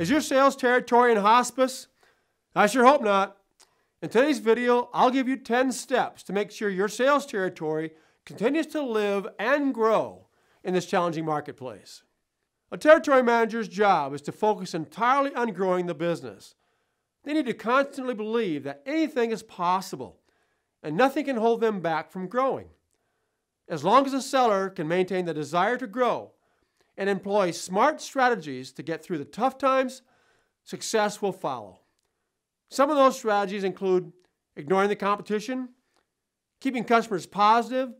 Is your sales territory in hospice? I sure hope not. In today's video, I'll give you 10 steps to make sure your sales territory continues to live and grow in this challenging marketplace. A territory manager's job is to focus entirely on growing the business. They need to constantly believe that anything is possible and nothing can hold them back from growing. As long as a seller can maintain the desire to grow and employ smart strategies to get through the tough times, success will follow. Some of those strategies include ignoring the competition, keeping customers positive,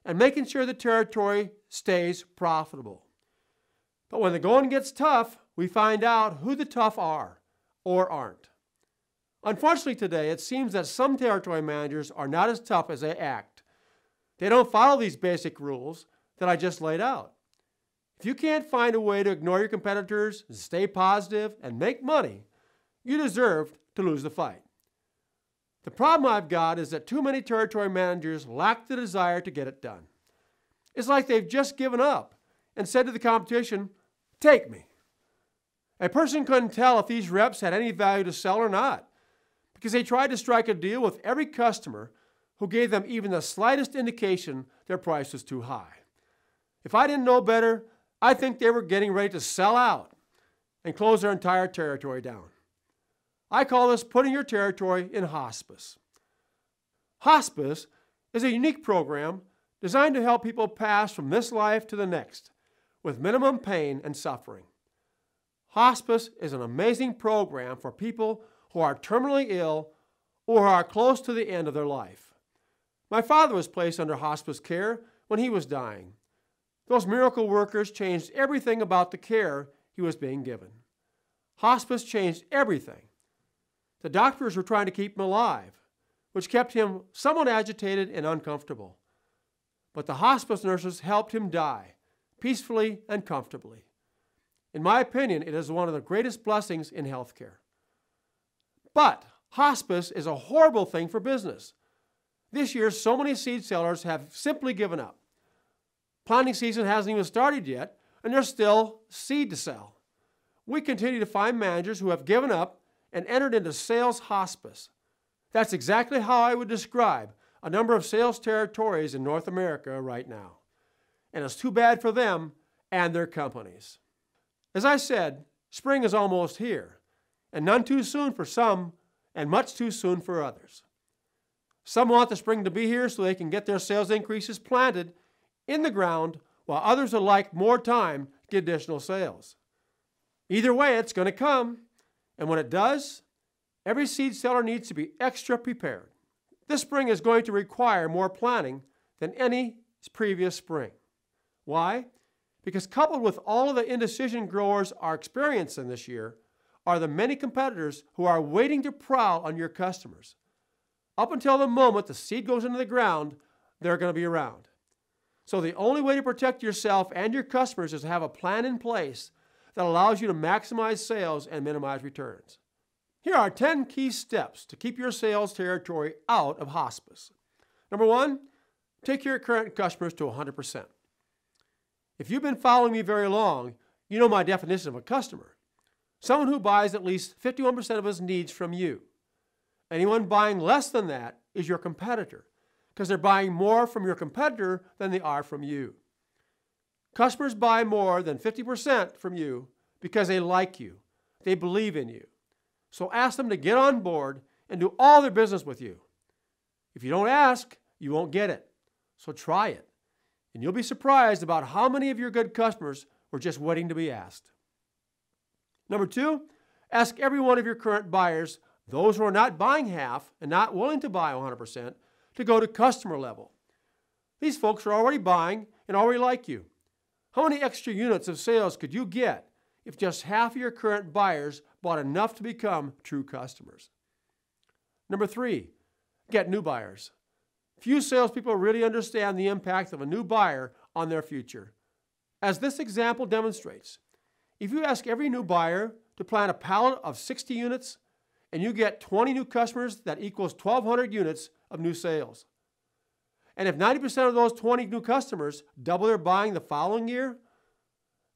and making sure the territory stays profitable. But when the going gets tough, we find out who the tough are or aren't. Unfortunately today, it seems that some territory managers are not as tough as they act. They don't follow these basic rules that I just laid out. If you can't find a way to ignore your competitors and stay positive and make money, you deserve to lose the fight. The problem I've got is that too many territory managers lack the desire to get it done. It's like they've just given up and said to the competition, "Take me." A person couldn't tell if these reps had any value to sell or not, because they tried to strike a deal with every customer who gave them even the slightest indication their price was too high. If I didn't know better, I think they were getting ready to sell out and close their entire territory down. I call this putting your territory in hospice. Hospice is a unique program designed to help people pass from this life to the next with minimum pain and suffering. Hospice is an amazing program for people who are terminally ill or who are close to the end of their life. My father was placed under hospice care when he was dying. Those miracle workers changed everything about the care he was being given. Hospice changed everything. The doctors were trying to keep him alive, which kept him somewhat agitated and uncomfortable. But the hospice nurses helped him die peacefully and comfortably. In my opinion, it is one of the greatest blessings in healthcare. But hospice is a horrible thing for business. This year, so many seed sellers have simply given up. Planting season hasn't even started yet, and there's still seed to sell. We continue to find managers who have given up and entered into sales hospice. That's exactly how I would describe a number of sales territories in North America right now. And it's too bad for them and their companies. As I said, spring is almost here, and none too soon for some and much too soon for others. Some want the spring to be here so they can get their sales increases planted in the ground, while others would like more time to get additional sales. Either way, it's going to come, and when it does, every seed seller needs to be extra prepared. This spring is going to require more planning than any previous spring. Why? Because coupled with all of the indecision growers are experiencing this year are the many competitors who are waiting to prowl on your customers. Up until the moment the seed goes into the ground, they're going to be around. So the only way to protect yourself and your customers is to have a plan in place that allows you to maximize sales and minimize returns. Here are 10 key steps to keep your sales territory out of hospice. Number 1, take your current customers to 100%. If you've been following me very long, you know my definition of a customer. Someone who buys at least 51% of his needs from you. Anyone buying less than that is your competitor, because they're buying more from your competitor than they are from you. Customers buy more than 50% from you because they like you, they believe in you. So ask them to get on board and do all their business with you. If you don't ask, you won't get it. So try it. And you'll be surprised about how many of your good customers were just waiting to be asked. Number 2, ask every one of your current buyers, those who are not buying half and not willing to buy 100%, to go to customer level. These folks are already buying and already like you. How many extra units of sales could you get if just half of your current buyers bought enough to become true customers? Number 3, get new buyers. Few salespeople really understand the impact of a new buyer on their future. As this example demonstrates, if you ask every new buyer to plant a pallet of 60 units and you get 20 new customers, that equals 1,200 units of new sales. And if 90% of those 20 new customers double their buying the following year,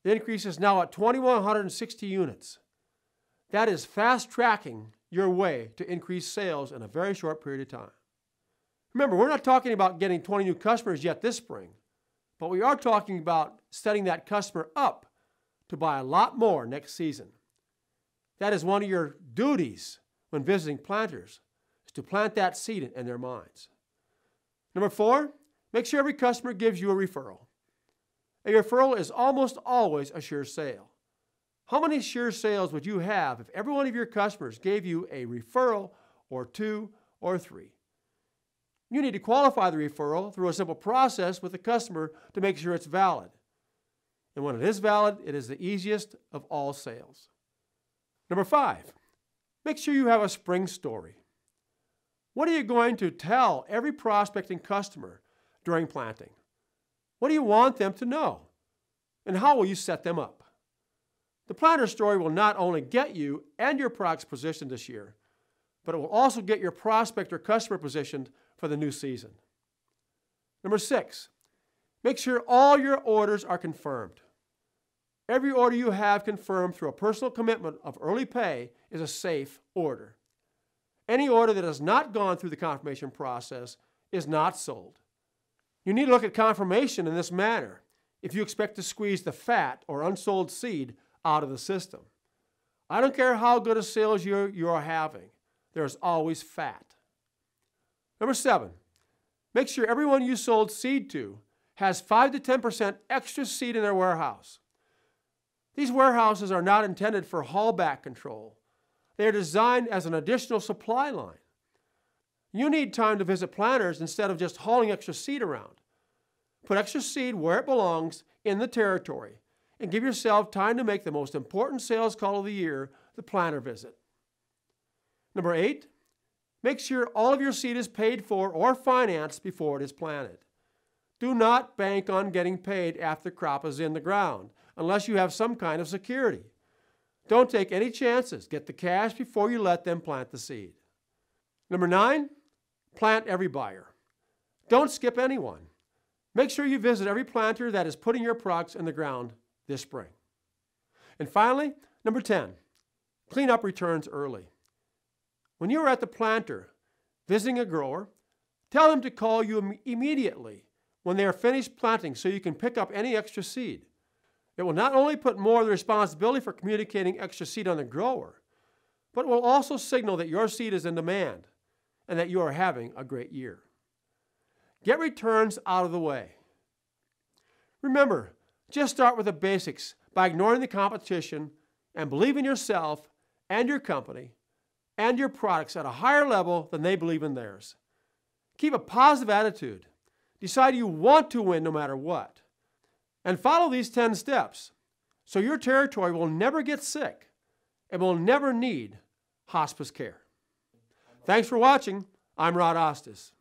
the increase is now at 2,160 units. That is fast-tracking your way to increase sales in a very short period of time. Remember, we're not talking about getting 20 new customers yet this spring, but we are talking about setting that customer up to buy a lot more next season. That is one of your duties when visiting planters, is to plant that seed in their minds. Number 4, make sure every customer gives you a referral. A referral is almost always a sure sale. How many sure sales would you have if every one of your customers gave you a referral or 2 or 3? You need to qualify the referral through a simple process with the customer to make sure it's valid. And when it is valid, it is the easiest of all sales. Number 5, make sure you have a spring story. What are you going to tell every prospecting customer during planting? What do you want them to know? And how will you set them up? The planter story will not only get you and your products positioned this year, but it will also get your prospect or customer positioned for the new season. Number 6, make sure all your orders are confirmed. Every order you have confirmed through a personal commitment of early pay is a safe order. Any order that has not gone through the confirmation process is not sold. You need to look at confirmation in this manner if you expect to squeeze the fat or unsold seed out of the system. I don't care how good a sales year you are having, there's always fat. Number 7, make sure everyone you sold seed to has 5 to 10% extra seed in their warehouse. These warehouses are not intended for haulback control. They are designed as an additional supply line. You need time to visit planters instead of just hauling extra seed around. Put extra seed where it belongs in the territory and give yourself time to make the most important sales call of the year, the planter visit. Number 8, make sure all of your seed is paid for or financed before it is planted. Do not bank on getting paid after the crop is in the ground unless you have some kind of security. Don't take any chances. Get the cash before you let them plant the seed. Number 9, plant every buyer. Don't skip anyone. Make sure you visit every planter that is putting your products in the ground this spring. And finally, number 10, clean up returns early. When you are at the planter visiting a grower, tell them to call you immediately when they are finished planting so you can pick up any extra seed. It will not only put more of the responsibility for communicating extra seed on the grower, but it will also signal that your seed is in demand and that you are having a great year. Get returns out of the way. Remember, just start with the basics by ignoring the competition and believe in yourself and your company and your products at a higher level than they believe in theirs. Keep a positive attitude. Decide you want to win no matter what. And follow these 10 steps so your territory will never get sick and will never need hospice care. Thanks for watching. I'm Osthus.